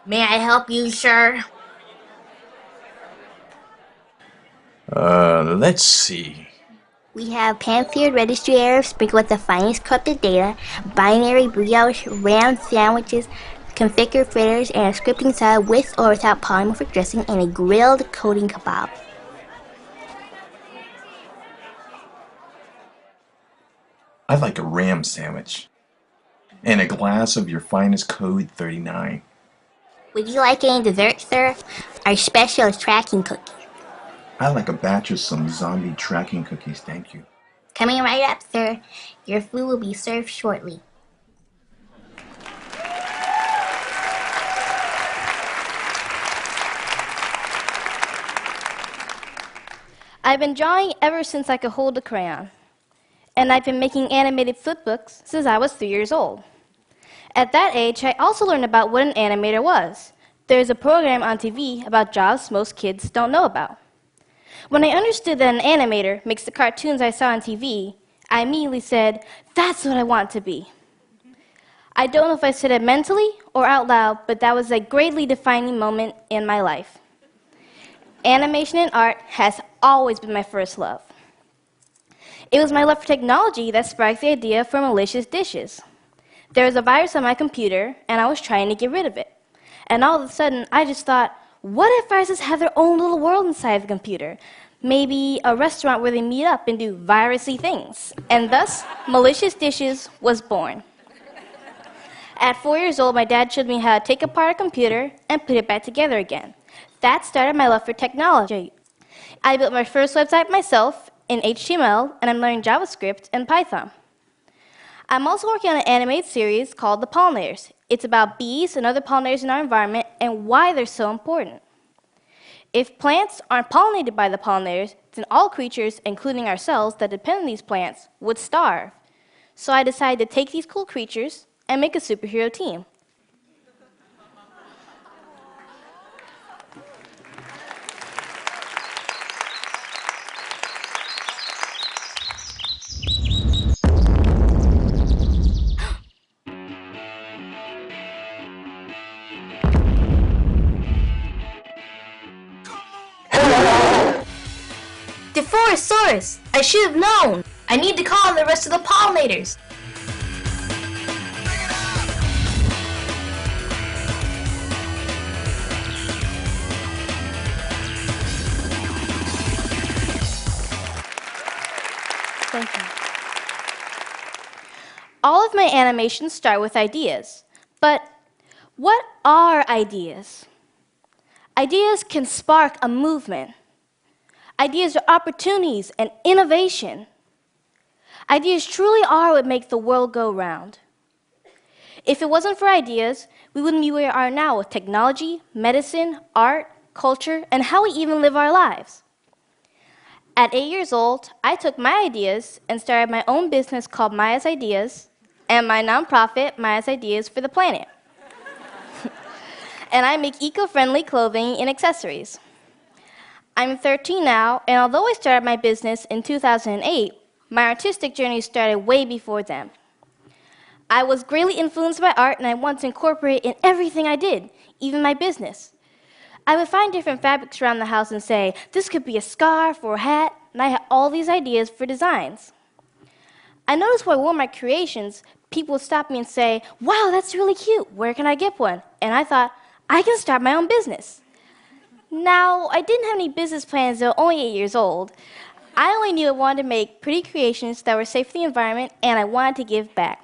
May I help you, sir? Let's see. We have pan-seared registry errors sprinkled with the finest corrupted data, binary brioche, round sandwiches, configured fritters, and a scripting salad with or without polymorphic dressing, and a grilled coating kebab. I'd like a ram sandwich. And a glass of your finest Code 39. Would you like any dessert, sir? Our special is tracking cookies. I'd like a batch of some zombie tracking cookies, thank you. Coming right up, sir. Your food will be served shortly. I've been drawing ever since I could hold a crayon, and I've been making animated flipbooks since I was 3 years old. At that age, I also learned about what an animator was. There's a program on TV about jobs most kids don't know about. When I understood that an animator makes the cartoons I saw on TV, I immediately said, that's what I want to be. I don't know if I said it mentally or out loud, but that was a greatly defining moment in my life. Animation and art has always been my first love. It was my love for technology that sparked the idea for malicious dishes. There was a virus on my computer, and I was trying to get rid of it. And all of a sudden, I just thought, what if viruses have their own little world inside the computer? Maybe a restaurant where they meet up and do virusy things. And thus, Malicious Dishes was born. At 4 years old, my dad showed me how to take apart a computer and put it back together again. That started my love for technology. I built my first website myself in HTML, and I'm learning JavaScript and Python. I'm also working on an animated series called The Pollinators. It's about bees and other pollinators in our environment and why they're so important. If plants aren't pollinated by the pollinators, then all creatures, including ourselves that depend on these plants, would starve. So I decided to take these cool creatures and make a superhero team. DeForosaurus! I should have known! I need to call on the rest of the pollinators! Thank you. All of my animations start with ideas. But what are ideas? Ideas can spark a movement. Ideas are opportunities and innovation. Ideas truly are what make the world go round. If it wasn't for ideas, we wouldn't be where we are now with technology, medicine, art, culture, and how we even live our lives. At 8 years old, I took my ideas and started my own business called Maya's Ideas and my nonprofit, Maya's Ideas for the Planet. And I make eco-friendly clothing and accessories. I'm 13 now, and although I started my business in 2008, my artistic journey started way before then. I was greatly influenced by art, and I wanted to incorporate it in everything I did, even my business. I would find different fabrics around the house and say, this could be a scarf or a hat, and I had all these ideas for designs. I noticed when I wore my creations, people would stop me and say, wow, that's really cute, where can I get one? And I thought, I can start my own business. Now, I didn't have any business plans until only 8 years old. I only knew I wanted to make pretty creations that were safe for the environment, and I wanted to give back.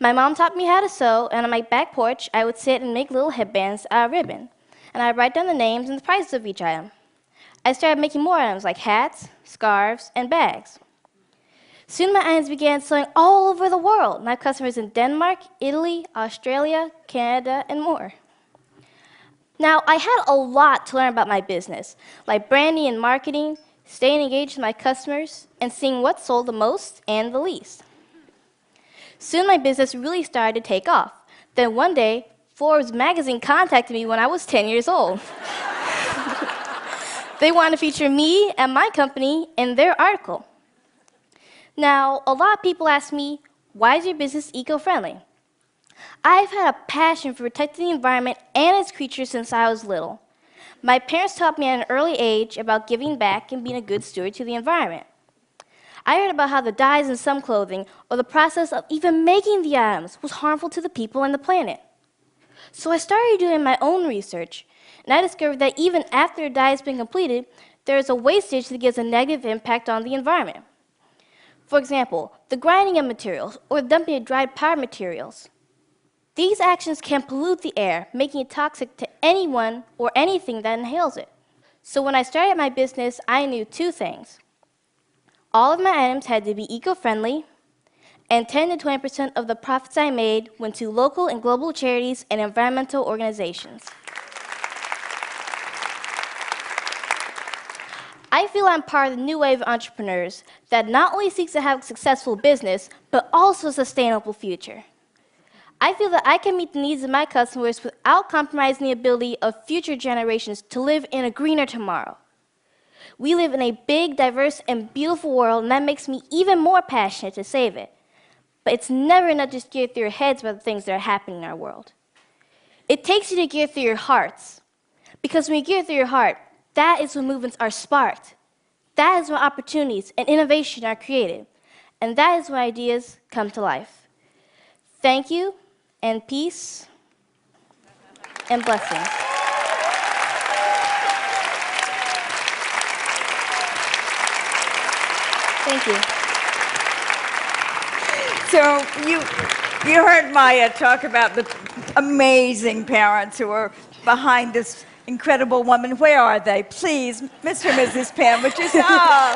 My mom taught me how to sew, and on my back porch, I would sit and make little headbands out of ribbon. And I'd write down the names and the prices of each item. I started making more items like hats, scarves, and bags. Soon my items began selling all over the world, and I have customers in Denmark, Italy, Australia, Canada, and more. Now, I had a lot to learn about my business, like branding and marketing, staying engaged with my customers, and seeing what sold the most and the least. Soon my business really started to take off. Then one day, Forbes magazine contacted me when I was 10 years old. They wanted to feature me and my company in their article. Now, a lot of people ask me, why is your business eco-friendly? I've had a passion for protecting the environment and its creatures since I was little. My parents taught me at an early age about giving back and being a good steward to the environment. I read about how the dyes in some clothing or the process of even making the items was harmful to the people and the planet. So I started doing my own research, and I discovered that even after a dye has been completed, there is a wastage that gives a negative impact on the environment. For example, the grinding of materials or dumping of dried powder materials. These actions can pollute the air, making it toxic to anyone or anything that inhales it. So when I started my business, I knew two things. All of my items had to be eco-friendly, and 10 to 20% of the profits I made went to local and global charities and environmental organizations. I feel I'm part of the new wave of entrepreneurs that not only seeks to have a successful business, but also a sustainable future. I feel that I can meet the needs of my customers without compromising the ability of future generations to live in a greener tomorrow. We live in a big, diverse, and beautiful world, and that makes me even more passionate to save it. But it's never enough to gear through your heads about the things that are happening in our world. It takes you to gear through your hearts. Because when you gear through your heart, that is when movements are sparked. That is when opportunities and innovation are created. And that is when ideas come to life. Thank you, and peace, and blessings. Thank you. So you heard Maya talk about the amazing parents who are behind this incredible woman. Where are they? Please, Mr. and Mrs. Pan, would you say, oh.